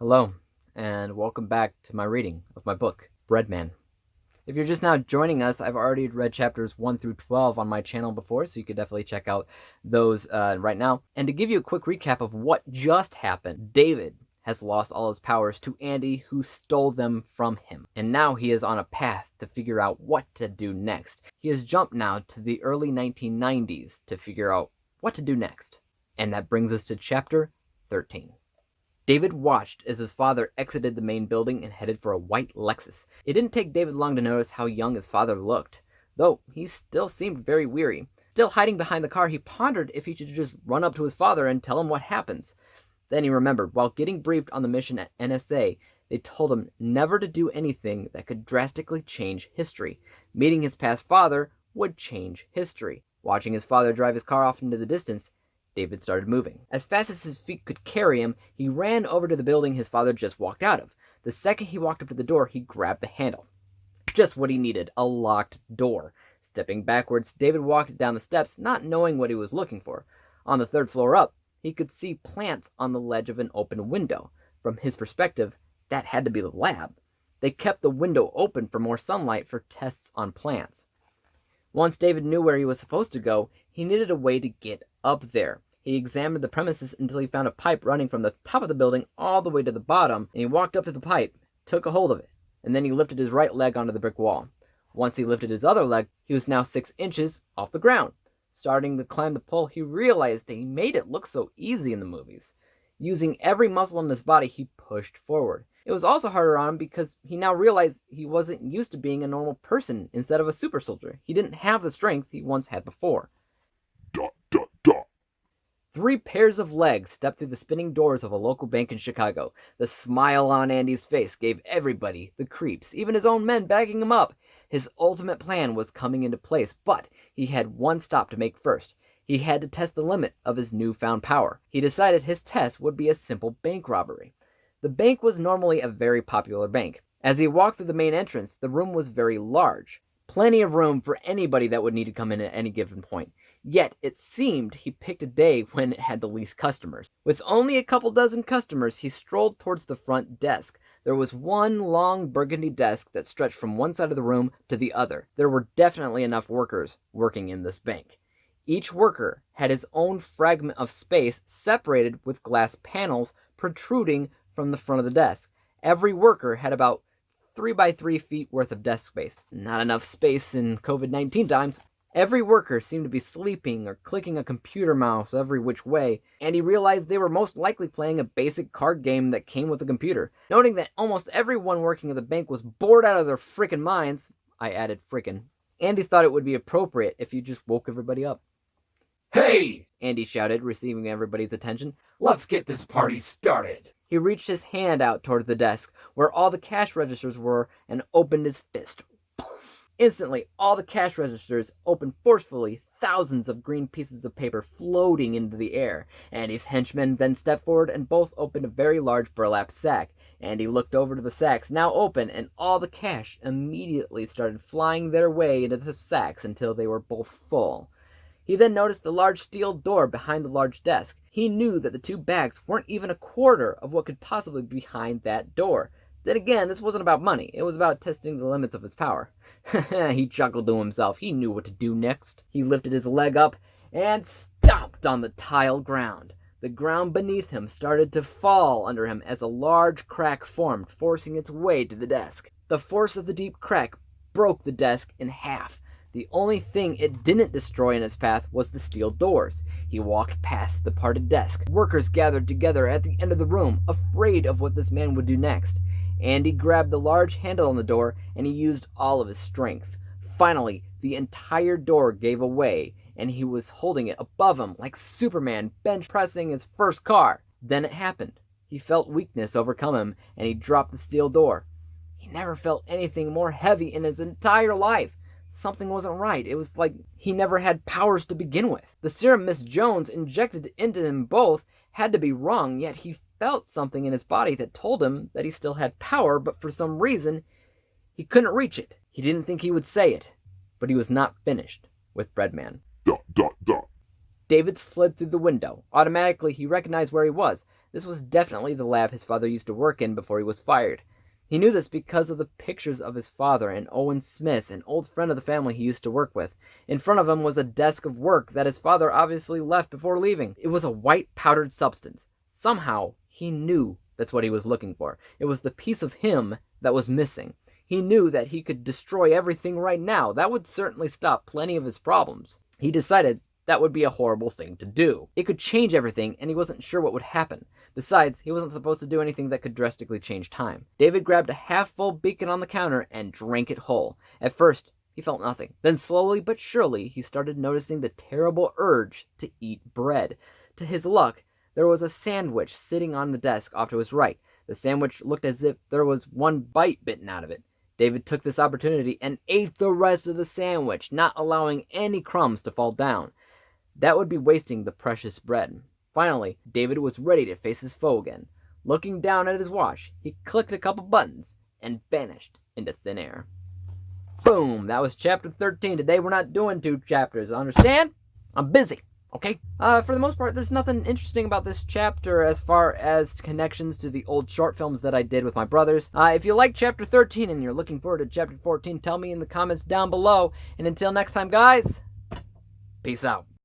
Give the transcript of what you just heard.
Hello, and welcome back to my reading of my book, Breadman. If you're just now joining us, I've already read chapters 1 through 12 on my channel before, so you could definitely check out those right now. And to give you a quick recap of what just happened, David has lost all his powers to Andy, who stole them from him. And now he is on a path to figure out what to do next. He has jumped now to the early 1990s to figure out what to do next. And that brings us to chapter 13. David watched as his father exited the main building and headed for a white Lexus. It didn't take David long to notice how young his father looked, though he still seemed very weary. Still hiding behind the car, he pondered if he should just run up to his father and tell him what happens. Then he remembered, while getting briefed on the mission at NSA, they told him never to do anything that could drastically change history. Meeting his past father would change history. Watching his father drive his car off into the distance, David started moving. As fast as his feet could carry him, he ran over to the building his father just walked out of. The second he walked up to the door, he grabbed the handle. Just what he needed, a locked door. Stepping backwards, David walked down the steps, not knowing what he was looking for. On the third floor up, he could see plants on the ledge of an open window. From his perspective, that had to be the lab. They kept the window open for more sunlight for tests on plants. Once David knew where he was supposed to go, he needed a way to get up there. He examined the premises until he found a pipe running from the top of the building all the way to the bottom, and he walked up to the pipe, took a hold of it, and then he lifted his right leg onto the brick wall. Once he lifted his other leg, he was now 6 inches off the ground. Starting to climb the pole, he realized they made it look so easy in the movies. Using every muscle in his body, he pushed forward. It was also harder on him because he now realized he wasn't used to being a normal person instead of a super soldier. He didn't have the strength he once had before. 3 pairs of legs stepped through the spinning doors of a local bank in Chicago. The smile on Andy's face gave everybody the creeps, even his own men backing him up. His ultimate plan was coming into place, but he had one stop to make first. He had to test the limit of his newfound power. He decided his test would be a simple bank robbery. The bank was normally a very popular bank. As he walked through the main entrance, the room was very large. Plenty of room for anybody that would need to come in at any given point. Yet, it seemed he picked a day when it had the least customers. With only a couple dozen customers, he strolled towards the front desk. There was one long burgundy desk that stretched from one side of the room to the other. There were definitely enough workers working in this bank. Each worker had his own fragment of space separated with glass panels protruding from the front of the desk. Every worker had about 3 by 3 feet worth of desk space. Not enough space in COVID-19 times. Every worker seemed to be sleeping or clicking a computer mouse every which way, and he realized they were most likely playing a basic card game that came with a computer. Noting that almost everyone working at the bank was bored out of their frickin' minds, I added frickin', Andy thought it would be appropriate if you just woke everybody up. "Hey!" Andy shouted, receiving everybody's attention. "Let's get this party started!" He reached his hand out toward the desk, where all the cash registers were, and opened his fist. Instantly, all the cash registers opened forcefully, thousands of green pieces of paper floating into the air. Andy's henchmen then stepped forward and both opened a very large burlap sack. Andy looked over to the sacks, now open, and all the cash immediately started flying their way into the sacks until they were both full. He then noticed the large steel door behind the large desk. He knew that the 2 bags weren't even a quarter of what could possibly be behind that door. Then again, this wasn't about money. It was about testing the limits of his power. He chuckled to himself. He knew what to do next. He lifted his leg up and stomped on the tile ground. The ground beneath him started to fall under him as a large crack formed, forcing its way to the desk. The force of the deep crack broke the desk in half. The only thing it didn't destroy in its path was the steel doors. He walked past the parted desk. Workers gathered together at the end of the room, afraid of what this man would do next. Andy grabbed the large handle on the door, and he used all of his strength. Finally, the entire door gave away, and he was holding it above him like Superman bench pressing his first car. Then it happened. He felt weakness overcome him, and he dropped the steel door. He never felt anything more heavy in his entire life. Something wasn't right. It was like he never had powers to begin with. The serum Miss Jones injected into them both had to be wrong, yet he felt something in his body that told him that he still had power, but for some reason, he couldn't reach it. He didn't think he would say it, but he was not finished with Breadman. Dot. David slid through the window. Automatically, he recognized where he was. This was definitely the lab his father used to work in before he was fired. He knew this because of the pictures of his father and Owen Smith, an old friend of the family he used to work with. In front of him was a desk of work that his father obviously left before leaving. It was a white powdered substance. Somehow, he knew that's what he was looking for. It was the piece of him that was missing. He knew that he could destroy everything right now. That would certainly stop plenty of his problems. He decided that would be a horrible thing to do. It could change everything, and he wasn't sure what would happen. Besides, he wasn't supposed to do anything that could drastically change time. David grabbed a half-full beacon on the counter and drank it whole. At first, he felt nothing. Then slowly but surely, he started noticing the terrible urge to eat bread. To his luck, there was a sandwich sitting on the desk off to his right. The sandwich looked as if there was one bite bitten out of it. David took this opportunity and ate the rest of the sandwich, not allowing any crumbs to fall down. That would be wasting the precious bread. Finally, David was ready to face his foe again. Looking down at his watch, he clicked a couple buttons and vanished into thin air. Boom! That was chapter 13. Today we're not doing 2 chapters, understand? I'm busy, okay? For the most part, there's nothing interesting about this chapter as far as connections to the old short films that I did with my brothers. If you like chapter 13 and you're looking forward to chapter 14, tell me in the comments down below. And until next time, guys, peace out.